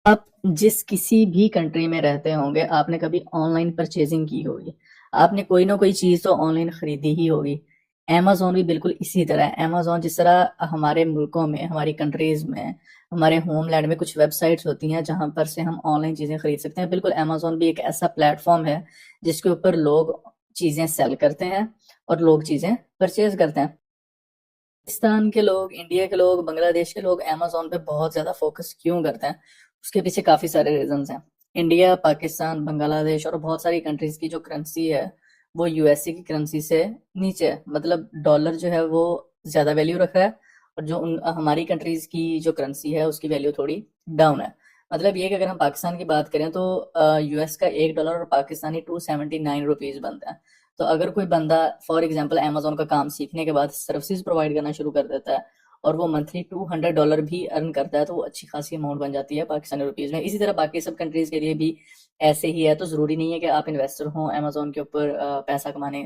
आप जिस किसी भी कंट्री में रहते होंगे, आपने कभी ऑनलाइन परचेजिंग की होगी। आपने कोई ना कोई चीज़ तो ऑनलाइन खरीदी ही होगी। अमेज़न भी बिल्कुल इसी तरह है। अमेज़न जिस तरह हमारे मुल्कों में, हमारी कंट्रीज़ में, हमारे होमलैंड में कुछ वेबसाइट्स होती हैं जहाँ पर से हम ऑनलाइन चीज़ें खरीद सकते हैं। बिल्कुल अमेज़न भी एक ऐसा प्लेटफ़ॉर्म है जिसके ऊपर लोग चीज़ें सेल करते हैं और लोग चीज़ें परचेज़ करते हैं। पाकिस्तान के लोग, इंडिया के लोग, बांग्लादेश के लोग अमेज़न पे बहुत ज़्यादा फ़ोकस क्यों करते हैं? उसके पीछे काफ़ी सारे रीज़न्स हैं। इंडिया, पाकिस्तान, बांग्लादेश और बहुत सारी कंट्रीज़ की जो करेंसी है, वो यूएसए की करेंसी से नीचे है। मतलब डॉलर जो है वो ज़्यादा वैल्यू रख रहा है और जो हमारी कंट्रीज़ की जो करेंसी है उसकी वैल्यू थोड़ी डाउन है। मतलब ये कि अगर हम पाकिस्तान की बात करें तो यूएस का $1 और पाकिस्तानी ₹279 बनता है। तो अगर कोई बंदा फॉर एग्जांपल अमेज़न का काम सीखने के बाद सर्विसेज प्रोवाइड करना शुरू कर देता है और वो मंथली $200 भी अर्न करता है, तो वो अच्छी खासी अमाउंट बन जाती है पाकिस्तानी रुपीज़ में। इसी तरह बाकी सब कंट्रीज़ के लिए भी ऐसे ही है। तो ज़रूरी नहीं है कि आप इन्वेस्टर हों अमेज़न के ऊपर पैसा कमाने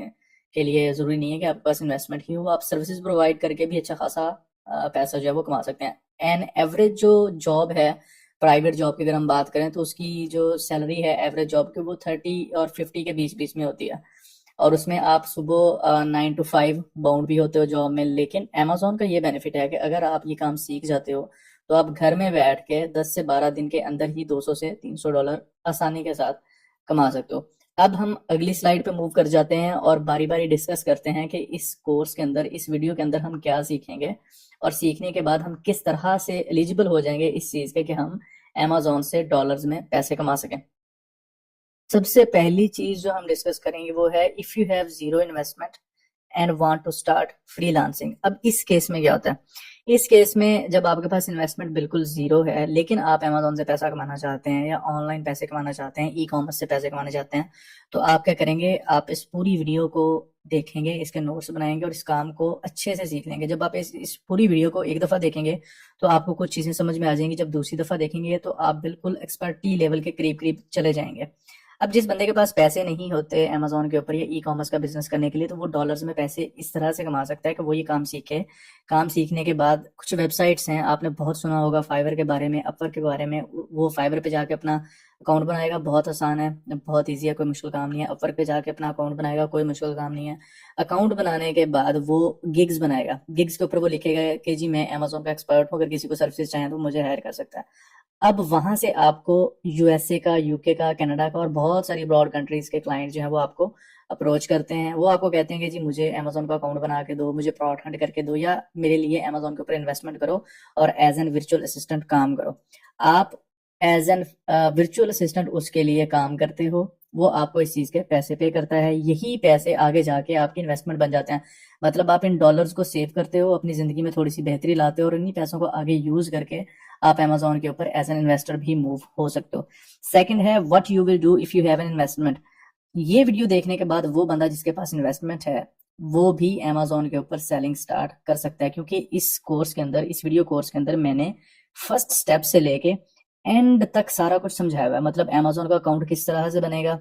के लिए। ज़रूरी नहीं है कि आपके पास इन्वेस्टमेंट ही हो, आप सर्विसेज प्रोवाइड करके भी अच्छा खासा पैसा जो है वो कमा सकते हैं। एन एवरेज जो जॉब है, प्राइवेट जॉब की अगर हम बात करें तो उसकी जो सैलरी है एवरेज जॉब की वो 30 और 50 के बीच बीच में होती है और उसमें आप सुबह 9 to 5 बाउंड भी होते हो जॉब में। लेकिन अमेज़न का ये बेनिफिट है कि अगर आप ये काम सीख जाते हो तो आप घर में बैठ के 10 से 12 दिन के अंदर ही $200 से $300 आसानी के साथ कमा सकते हो। अब हम अगली स्लाइड पे मूव कर जाते हैं और बारी बारी डिस्कस करते हैं कि इस कोर्स के अंदर, इस वीडियो के अंदर हम क्या सीखेंगे और सीखने के बाद हम किस तरह से एलिजिबल हो जाएंगे इस चीज़ के कि हम अमेज़न से डॉलर्स में पैसे कमा सकें। सबसे पहली चीज जो हम डिस्कस करेंगे वो है if you have zero investment and want to start freelancing. अब इस केस में क्या होता है? इस केस में जब आपके पास इन्वेस्टमेंट बिल्कुल जीरो है लेकिन आप अमेज़न से पैसा कमाना चाहते हैं या ऑनलाइन पैसे कमाना चाहते हैं, ई कॉमर्स से पैसे कमाना चाहते हैं, तो आप क्या करेंगे? आप इस पूरी वीडियो को देखेंगे, इसके नोट्स बनाएंगे और इस काम को अच्छे से सीख लेंगे। जब आप इस पूरी वीडियो को एक दफ़ा देखेंगे तो आपको कुछ चीज़ें समझ में आ जाएंगी। जब दूसरी दफ़ा देखेंगे तो आप बिल्कुल एक्सपर्टी लेवल के करीब करीब चले जाएंगे। अब जिस बंदे के पास पैसे नहीं होते अमेज़न के ऊपर या ई कॉमर्स का बिजनेस करने के लिए, तो वो डॉलर्स में पैसे इस तरह से कमा सकता है कि वो ये काम सीखे। काम सीखने के बाद कुछ वेबसाइट्स हैं, आपने बहुत सुना होगा फाइवर के बारे में, अपवर्क के बारे में। वो फाइवर पे जाके अपना अकाउंट बनाएगा, बहुत आसान है, बहुत ईजी है, कोई मुश्किल काम नहीं है। अपवर्क पे जाके अपना अकाउंट बनाएगा, कोई मुश्किल काम नहीं है। अकाउंट बनाने के बाद वो गिग्स बनाएगा, गिग्स के ऊपर वो लिखेगा कि जी मैं अमेज़न का एक्सपर्ट हूँ, अगर किसी को सर्विसेज चाहिए तो मुझे हायर कर सकता है। अब वहां से आपको यूएसए का, यूके का, कनाडा का और बहुत सारी ब्रॉड कंट्रीज के क्लाइंट जो है वो आपको अप्रोच करते हैं। वो आपको कहते हैं कि जी मुझे अमेज़न का अकाउंट बना के दो, मुझे प्रोडक्ट हंट करके दो, या मेरे लिए अमेज़न के ऊपर इन्वेस्टमेंट करो और एज एन वर्चुअल असिस्टेंट काम करो। आप एज एन वर्चुअल असिस्टेंट उसके लिए काम करते हो, वो आपको इस चीज के पैसे पे करता है। यही पैसे आगे जाके आपकी इन्वेस्टमेंट बन जाते हैं। मतलब आप इन डॉलर्स को सेव करते हो, अपनी जिंदगी में थोड़ी सी बेहतरी लाते हो और इन्हीं पैसों को आगे यूज करके आप अमेज़न के ऊपर एज एन इन्वेस्टर भी मूव हो सकते हो। सेकंड है what you will do if you have an investment. ये वीडियो देखने के बाद वो बंदा जिसके पास इन्वेस्टमेंट है वो भी अमेज़न के ऊपर सेलिंग स्टार्ट कर सकता है, क्योंकि इस कोर्स के अंदर, इस वीडियो कोर्स के अंदर मैंने फर्स्ट स्टेप से लेके एंड तक सारा कुछ समझाया हुआ है। मतलब अमेज़न का अकाउंट किस तरह से बनेगा,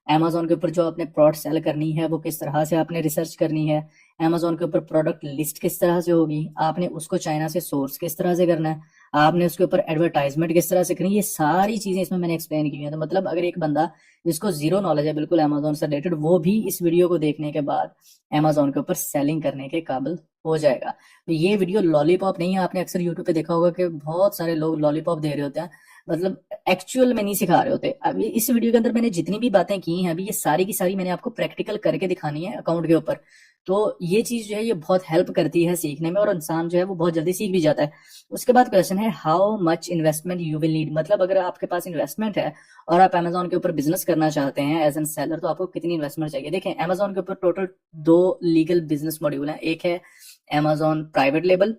अमेज़न के ऊपर जो आपने प्रोडक्ट सेल करनी है वो किस तरह से आपने रिसर्च करनी है, अमेज़न के ऊपर प्रोडक्ट लिस्ट किस तरह से होगी, आपने उसको चाइना से सोर्स किस तरह से करना है, आपने उसके ऊपर एडवर्टाइजमेंट किस तरह से करनी है, ये सारी चीजें इसमें मैंने एक्सप्लेन की है। तो मतलब अगर एक बंदा जिसको जीरो नॉलेज है बिल्कुल अमेज़न से रिलेटेड, वो भी इस वीडियो को देखने के बाद अमेज़न के ऊपर सेलिंग करने के काबिल हो जाएगा। तो ये वीडियो लॉलीपॉप नहीं है। आपने अक्सर यूट्यूब पे देखा होगा कि बहुत सारे लोग लॉलीपॉप दे रहे होते हैं, मतलब एक्चुअल में नहीं सिखा रहे होते। अभी इस वीडियो के अंदर मैंने जितनी भी बातें की हैं अभी, ये सारी की सारी मैंने आपको प्रैक्टिकल करके दिखानी है अकाउंट के ऊपर। तो ये चीज जो है ये बहुत हेल्प करती है सीखने में और इंसान जो है वो बहुत जल्दी सीख भी जाता है। उसके बाद क्वेश्चन है how much investment you will need. मतलब अगर आपके पास इन्वेस्टमेंट है और आप अमेज़न के ऊपर बिजनेस करना चाहते हैं एज एन सेलर, तो आपको कितनी इन्वेस्टमेंट चाहिए? देखें, अमेज़न के ऊपर टोटल दो लीगल बिजनेस मॉड्यूल हैं। एक है अमेज़न प्राइवेट लेबल,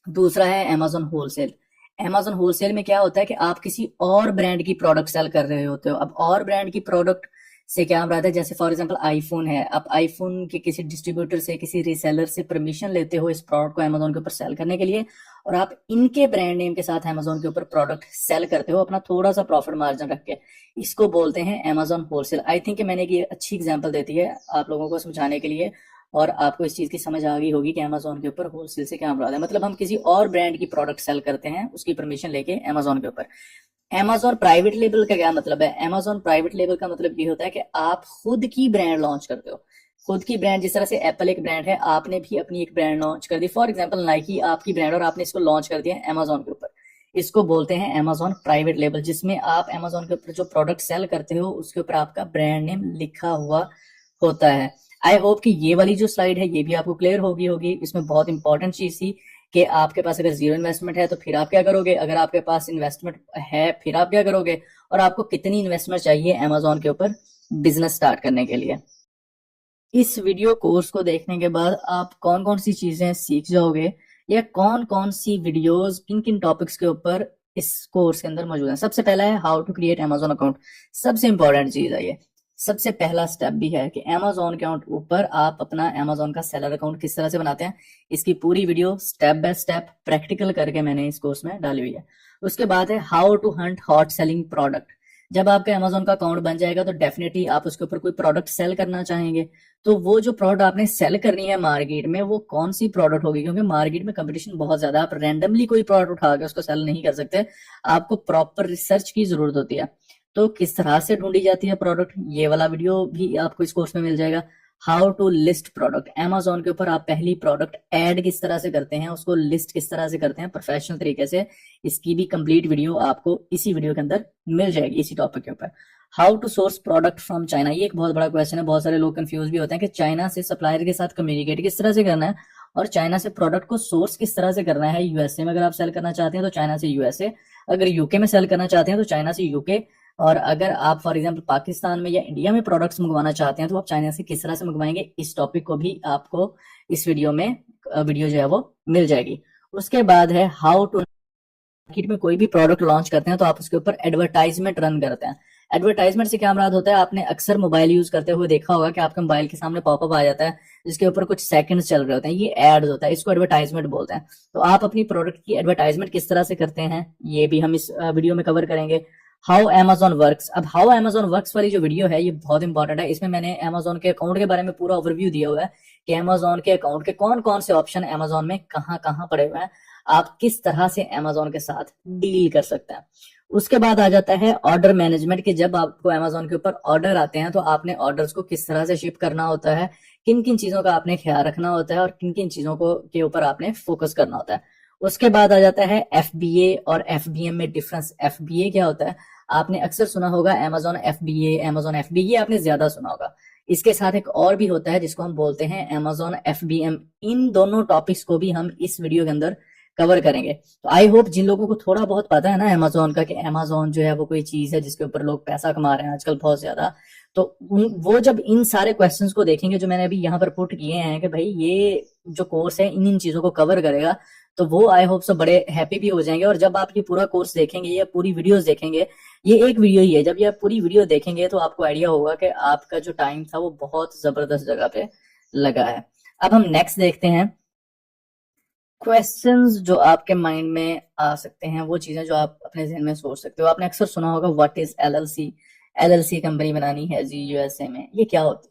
दूसरा है अमेज़न होलसेल। अमेज़न होलसेल में क्या होता है कि आप किसी और ब्रांड की प्रोडक्ट सेल कर रहे होते हो। अब और ब्रांड की प्रोडक्ट से क्या मराद है? जैसे फॉर एग्जांपल आईफोन है, आप आईफोन के किसी डिस्ट्रीब्यूटर से, किसी रीसेलर से परमिशन लेते हो इस प्रोडक्ट को अमेज़न के ऊपर सेल करने के लिए, और आप इनके ब्रांड नेम के साथ अमेज़न के ऊपर प्रोडक्ट सेल करते हो अपना थोड़ा सा प्रॉफिट मार्जिन रख के। इसको बोलते हैं अमेज़न होलसेल। आई थिंक मैंने एक ये अच्छी एग्जांपल देती है आप लोगों को समझाने के लिए। और आपको इस चीज की समझ आ गई होगी कि अमेजोन के ऊपर होलसेल से क्या मुराद है। मतलब हम किसी और ब्रांड की प्रोडक्ट सेल करते हैं उसकी परमिशन लेके अमेजोन के ऊपर। अमेजोन प्राइवेट लेबल का क्या मतलब है? अमेजोन प्राइवेट लेबल का मतलब ये होता है कि आप खुद की ब्रांड लॉन्च करते हो, खुद की ब्रांड। जिस तरह से एप्पल एक ब्रांड है, आपने भी अपनी एक ब्रांड लॉन्च कर दी। फॉर एग्जांपल नाइकी आपकी ब्रांड और आपने इसको लॉन्च कर दिया अमेजोन के ऊपर। इसको बोलते हैं अमेजोन प्राइवेट लेबल, जिसमें आप अमेजोन के ऊपर जो प्रोडक्ट सेल करते हो उसके ऊपर आपका ब्रांड नेम लिखा हुआ होता है। आई होप कि ये वाली जो स्लाइड है ये भी आपको क्लियर होगी। इसमें बहुत इंपॉर्टेंट चीज थी कि आपके पास अगर जीरो इन्वेस्टमेंट है तो फिर आप क्या करोगे, अगर आपके पास इन्वेस्टमेंट है फिर आप क्या करोगे, और आपको कितनी इन्वेस्टमेंट चाहिए अमेजोन के ऊपर बिजनेस स्टार्ट करने के लिए। इस वीडियो कोर्स को देखने के बाद आप कौन कौन सी चीजें सीख जाओगे, या कौन कौन सी वीडियोस किन किन टॉपिक्स के ऊपर इस कोर्स के अंदर मौजूद है। सबसे पहला है how to create Amazon account. सबसे इंपॉर्टेंट चीज है ये, सबसे पहला स्टेप भी है कि अमेजोन के ऊपर आप अपना अमेजोन का सेलर अकाउंट किस तरह से बनाते हैं। इसकी पूरी video step by step practical करके मैंने इस कोर्स में डाली हुई है। उसके बाद है how to hunt hot selling product. जब आपका अमेजोन का अकाउंट बन जाएगा तो डेफिनेटली आप उसके ऊपर कोई प्रोडक्ट सेल करना चाहेंगे। तो वो जो प्रोडक्ट आपने सेल करनी है मार्केट में, वो कौन सी प्रोडक्ट होगी, क्योंकि मार्केट में कंपटीशन बहुत ज्यादा है। आप रैंडमली कोई प्रोडक्ट उठा के उसको सेल नहीं कर सकते, आपको प्रॉपर रिसर्च की जरूरत होती है। तो किस तरह से ढूंढी जाती है प्रोडक्ट, ये वाला वीडियो भी आपको इस कोर्स में मिल जाएगा। How to list product, Amazon के ऊपर आप पहली प्रोडक्ट ऐड किस तरह से करते हैं, उसको लिस्ट किस तरह से करते हैं प्रोफेशनल तरीके से, इसकी भी कंप्लीट वीडियो आपको इसी वीडियो के अंदर मिल जाएगी इसी टॉपिक के ऊपर। How to source product from China, ये एक बहुत बड़ा क्वेश्चन है। बहुत सारे लोग कंफ्यूज भी होते हैं कि चाइना से सप्लायर के साथ कम्युनिकेट किस तरह से करना है, और चाइना से प्रोडक्ट को सोर्स किस तरह से करना है। यूएसए में अगर आप सेल करना चाहते हैं तो चाइना से यूएसए, अगर यूके में सेल करना चाहते हैं तो चाइना से यूके, और अगर आप फॉर एग्जांपल पाकिस्तान में या इंडिया में प्रोडक्ट्स मंगवाना चाहते हैं तो आप चाइना से किस तरह से मंगवाएंगे, इस टॉपिक को भी आपको इस वीडियो में वीडियो जो है वो मिल जाएगी। उसके बाद है हाउ टू, मार्केट में कोई भी प्रोडक्ट लॉन्च करते हैं तो आप उसके ऊपर एडवर्टाइजमेंट रन करते हैं। एडवर्टाइजमेंट से क्या मुराद होता है, आपने अक्सर मोबाइल यूज करते हुए देखा होगा कि आपके मोबाइल के सामने पॉपअप आ जाता है जिसके ऊपर कुछ सेकंड्स चल रहे होते हैं, ये एड्स होता है, इसको एडवर्टाइजमेंट बोलते हैं। तो आप अपनी प्रोडक्ट की एडवर्टाइजमेंट किस तरह से करते हैं ये भी हम इस वीडियो में कवर करेंगे। हाउ अमेजोन वर्क्स, अब हाउ अमेजोन वर्क्स वाली जो वीडियो है ये बहुत इंपॉर्टेंट है। इसमें मैंने अमेजोन के अकाउंट के बारे में पूरा ओवरव्यू दिया हुआ है कि अमेजोन के अकाउंट के कौन कौन से ऑप्शन अमेजोन में कहाँ कहाँ पड़े हुए हैं, आप किस तरह से अमेजोन के साथ डील कर सकते हैं। उसके बाद आ जाता है ऑर्डर मैनेजमेंट, कि जब आपको अमेजोन के ऊपर ऑर्डर आते हैं तो आपने ऑर्डर्स को किस तरह से शिप करना होता है, किन किन चीजों का आपने ख्याल रखना होता है और किन किन चीजों को के ऊपर आपने फोकस करना होता है। उसके बाद आ जाता है एफबीए और एफबीएम में डिफरेंस। एफबीए क्या होता है, आपने अक्सर सुना होगा अमेजोन एफबीए, अमेजोन एफबीए आपने ज्यादा सुना होगा। इसके साथ एक और भी होता है जिसको हम बोलते हैं अमेजोन एफबीएम। इन दोनों टॉपिक्स को भी हम इस वीडियो के अंदर कवर करेंगे। तो आई होप जिन लोगों को थोड़ा बहुत पता है ना अमेजोन का, कि अमेजोन जो है वो कोई चीज है जिसके ऊपर लोग पैसा कमा रहे हैं आजकल बहुत ज्यादा, तो वो जब इन सारे क्वेश्चंस को देखेंगे जो मैंने अभी यहाँ पर पुट किए हैं कि भाई ये जो कोर्स है इन इन चीजों को कवर करेगा, तो वो आई होप सब बड़े हैप्पी भी हो जाएंगे। और जब आप ये पूरा कोर्स देखेंगे या पूरी वीडियोस देखेंगे, ये एक वीडियो ही है, जब ये आप पूरी वीडियो देखेंगे तो आपको आइडिया होगा कि आपका जो टाइम था वो बहुत जबरदस्त जगह पे लगा है। अब हम नेक्स्ट देखते हैं क्वेश्चंस जो आपके माइंड में आ सकते हैं, वो चीजें जो आप अपने जहन में सोच सकते हो। आपने अक्सर सुना होगा what is LLC, LLC company बनानी है जी यूएसए में, ये क्या होती है।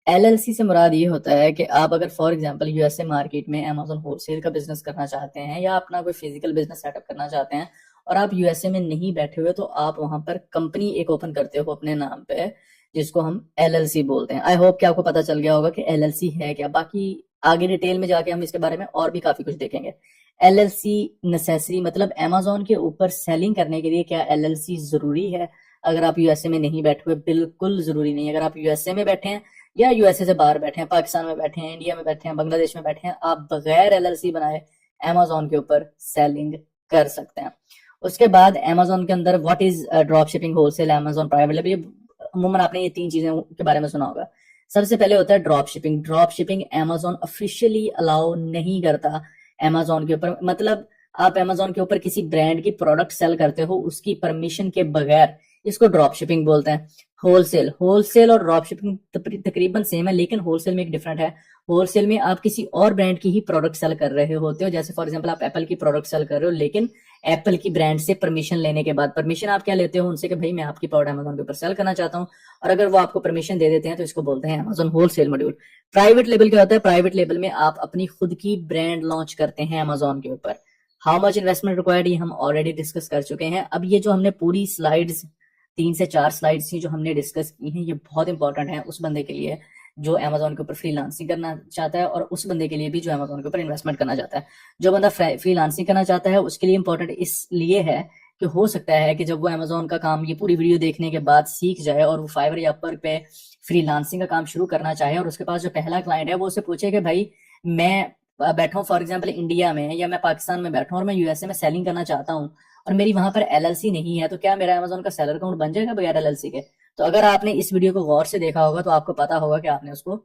एलएलसी से मुराद ये होता है कि आप अगर फॉर एग्जांपल यूएसए मार्केट में अमेजोन होलसेल का बिजनेस करना चाहते हैं या अपना कोई फिजिकल बिजनेस सेटअप करना चाहते हैं और आप यूएसए में नहीं बैठे हुए, तो आप वहां पर कंपनी एक ओपन करते हो अपने नाम पे, जिसको हम एलएलसी बोलते हैं। आई होप कि आपको पता चल गया होगा कि एलएलसी है क्या। बाकी आगे डिटेल में जाके हम इसके बारे में और भी काफी कुछ देखेंगे। एलएलसी नेसेसरी, मतलब अमेजोन के ऊपर सेलिंग करने के लिए क्या एलएलसी जरूरी है। अगर आप यूएसए में नहीं बैठे हुए, बिल्कुल जरूरी नहीं। अगर आप यूएसए में बैठे हैं या यूएसए से बाहर बैठे हैं, पाकिस्तान में बैठे हैं, इंडिया में बैठे हैं, बांग्लादेश में बैठे हैं, आप बगैर एलएलसी बनाए अमेजोन के ऊपर सेलिंग कर सकते हैं। उसके बाद अमेजोन के अंदर what is drop shipping, wholesale, Amazon private label, अमूमन आपने ये तीन चीजें के बारे में सुना होगा। सबसे पहले होता है drop shipping. Drop shipping Amazon officially allow नहीं करता अमेजोन के ऊपर, मतलब आप अमेजोन के ऊपर किसी ब्रांड की प्रोडक्ट सेल करते हो उसकी परमिशन के बगैर, इसको ड्रॉप शिपिंग बोलते हैं। होलसेल, होलसेल और ड्रॉप शिपिंग तकरीबन सेम है, लेकिन होलसेल में एक डिफरेंट है। होलसेल में आप किसी और ब्रांड की ही प्रोडक्ट सेल कर रहे होते हो, जैसे फॉर एग्जांपल आप एप्पल की प्रोडक्ट सेल कर रहे हो, लेकिन एप्पल की ब्रांड से परमिशन लेने के बाद, परमिशन आप क्या लेते हो उनसे कि भाई मैं आपकी प्रोडक्ट अमेजोन के ऊपर सेल करना चाहता हूँ, और अगर वो आपको परमिशन दे देते हैं तो इसको बोलते हैं Amazon wholesale module. Private label क्या होता है? प्राइवेट लेबल में आप अपनी खुद की ब्रांड लॉन्च करते हैं अमेजोन के ऊपर। हाउ मच इन्वेस्टमेंट रिक्वायर्ड, ये हम ऑलरेडी डिस्कस कर चुके हैं। अब ये जो हमने पूरी स्लाइड्स, 3 से 4 स्लाइड्स थी जो हमने डिस्कस की हैं, ये बहुत इंपॉर्टेंट है उस बंदे के लिए जो अमेजोन के ऊपर फ्रीलांसिंग करना चाहता है, और उस बंदे के लिए भी जो अमेजोन के ऊपर इन्वेस्टमेंट करना चाहता है। जो बंदा फ्रीलांसिंग करना चाहता है उसके लिए इंपॉर्टेंट इसलिए है कि हो सकता है कि जब वो अमेजोन का काम ये पूरी वीडियो देखने के बाद सीख जाए और वो फाइवर या अपवर्क पे फ्रीलांसिंग का काम शुरू करना चाहे, और उसके पास जो पहला क्लाइंट है वो उससे पूछे कि भाई मैं बैठा हूँ फॉर एग्जाम्पल इंडिया में, या मैं पाकिस्तान में बैठा हूँ और मैं यूएसए में सेलिंग करना चाहता हूँ, और मेरी वहां पर एलएलसी नहीं है, तो क्या मेरा अमेजोन का सेलर अकाउंट बन जाएगा बगैर एलएलसी के? तो अगर आपने इस वीडियो को गौर से देखा होगा तो आपको पता होगा कि आपने उसको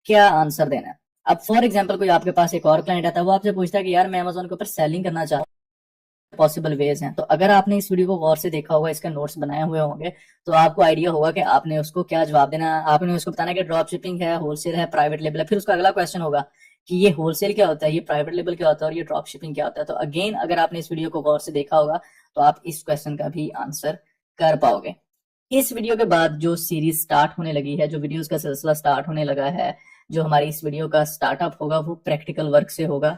क्या आंसर देना है। अब फॉर एग्जाम्पल कोई आपके पास एक और क्लाइंट आता है, वो आपसे पूछता है कि यार मैं अमेजोन के ऊपर सेलिंग करना चाहता हूँ, पॉसिबल वेज हैं। तो अगर आपने इस वीडियो को गौर से देखा होगा, इसके नोट्स बनाए हुए होंगे, तो आपको आइडिया होगा कि आपने उसको क्या जवाब देना है। आपने उसको बताना कि ड्रॉप शिपिंग है, होलसेल है, प्राइवेट लेबल है। फिर उसका अगला क्वेश्चन होगा कि ये होलसेल क्या होता है, ये प्राइवेट लेबल क्या होता है, और ये ड्रॉप शिपिंग क्या होता है। तो अगेन अगर आपने इस वीडियो को गौर से देखा होगा तो आप इस क्वेश्चन का भी आंसर कर पाओगे। इस वीडियो के बाद जो सीरीज स्टार्ट होने लगी है, जो वीडियोस का सिलसिला स्टार्ट होने लगा है, जो हमारी इस वीडियो का स्टार्टअप होगा वो प्रैक्टिकल वर्क से होगा।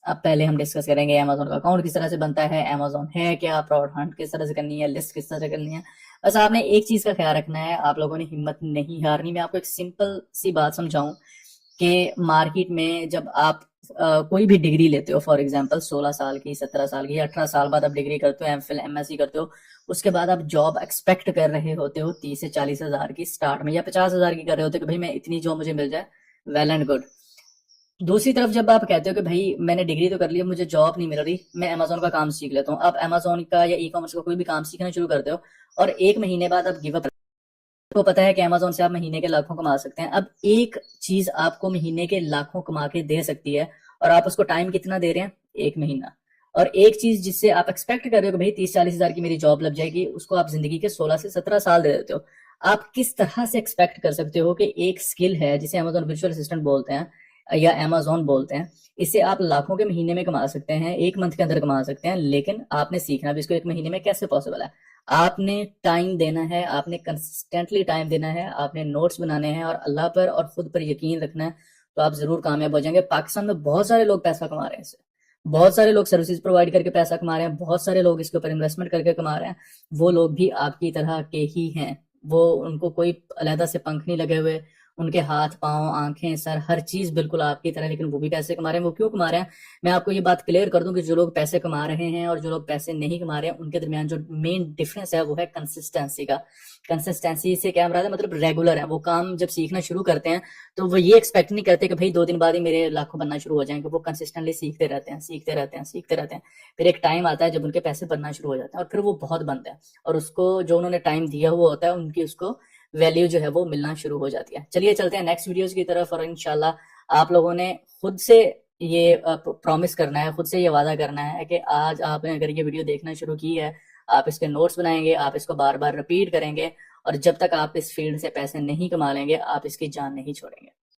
अब पहले हम डिस्कस करेंगे अमेजोन का अकाउंट किस तरह से बनता है, अमेजोन है क्या, प्रोडक्ट हंट किस तरह से करनी है, लिस्ट किस तरह से करनी है। बस आपने एक चीज का ख्याल रखना है, आप लोगों ने हिम्मत नहीं हारनी। मैं आपको एक सिंपल सी बात समझाऊं कि मार्केट में जब आप कोई भी डिग्री लेते हो, फॉर एग्जांपल 16 साल की, 17 साल की, 18 साल बाद आप डिग्री करते हो, एमफिल एमएससी करते हो, उसके बाद आप जॉब एक्सपेक्ट कर रहे होते हो 30 से 40 हजार की स्टार्ट में, या 50 हजार की कर रहे होते हो कि भाई मैं इतनी जॉब मुझे मिल जाए, वेल एंड गुड। दूसरी तरफ जब आप कहते हो कि भाई मैंने डिग्री तो कर ली, मुझे जॉब नहीं मिल रही, मैं अमेजोन का काम सीख लेता हूँ। आप अमेजोन का या ई कॉमर्स का कोई भी काम सीखना शुरू करते हो और 1 महीने बाद आप गिव अप। आपको पता है कि अमेजोन से आप महीने के लाखों कमा सकते हैं। अब एक चीज आपको महीने के लाखों कमा के दे सकती है, और आप उसको टाइम कितना दे रहे हैं? 1 महीना। और एक चीज जिससे आप एक्सपेक्ट कर रहे हो कि भाई 30-40 हजार की मेरी जॉब लग जाएगी, उसको आप जिंदगी के 16 से 17 साल दे देते हो। आप किस तरह से एक्सपेक्ट कर सकते हो कि एक स्किल है जिसे अमेजोन वर्चुअल असिस्टेंट बोलते हैं या अमेजोन बोलते हैं, इससे आप लाखों के महीने में कमा सकते हैं, 1 मंथ के अंदर कमा सकते हैं, लेकिन आपने सीखना भी इसको 1 महीने में कैसे पॉसिबल है। आपने टाइम देना है, आपने कंसिस्टेंटली टाइम देना है, आपने नोट्स बनाने हैं और अल्लाह पर और खुद पर यकीन रखना है, तो आप जरूर कामयाब हो जाएंगे। पाकिस्तान में बहुत सारे लोग पैसा कमा रहे हैं इससे, बहुत सारे लोग सर्विसेज प्रोवाइड करके पैसा कमा रहे हैं, बहुत सारे लोग इसके ऊपर इन्वेस्टमेंट करके कमा रहे हैं। वो लोग भी आपकी तरह के ही हैं, वो उनको कोई अलहदा से पंख नहीं लगे हुए, उनके हाथ पांव आंखें सर हर चीज बिल्कुल आपकी तरह, लेकिन वो भी पैसे कमा रहे हैं। वो क्यों कमा रहे हैं, मैं आपको ये बात क्लियर कर दूं कि जो लोग पैसे कमा रहे हैं और जो लोग पैसे नहीं कमा रहे हैं, उनके दरमियान जो मेन डिफरेंस है वो है कंसिस्टेंसी का। कंसिस्टेंसी से क्या मुराद है, मतलब रेगुलर है। वो काम जब सीखना शुरू करते हैं तो वो ये एक्सपेक्ट नहीं करते कि भाई 2 दिन बाद ही मेरे लाखों बनना शुरू हो जाएंगे। वो कंसिस्टेंटली सीखते रहते हैं, सीखते रहते हैं, सीखते रहते हैं। फिर एक टाइम आता है जब उनके पैसे बनना शुरू हो जाते हैं, और फिर वो बहुत बनते हैं, और उसको जो उन्होंने टाइम दिया हुआ होता है उनकी उसको वैल्यू जो है वो मिलना शुरू हो जाती है। चलिए चलते हैं नेक्स्ट वीडियोस की तरफ, और इंशाल्लाह आप लोगों ने खुद से ये प्रॉमिस करना है, खुद से ये वादा करना है कि आज आपने अगर ये वीडियो देखना शुरू की है, आप इसके नोट्स बनाएंगे, आप इसको बार बार रिपीट करेंगे, और जब तक आप इस फील्ड से पैसे नहीं कमा लेंगे आप इसकी जान नहीं छोड़ेंगे।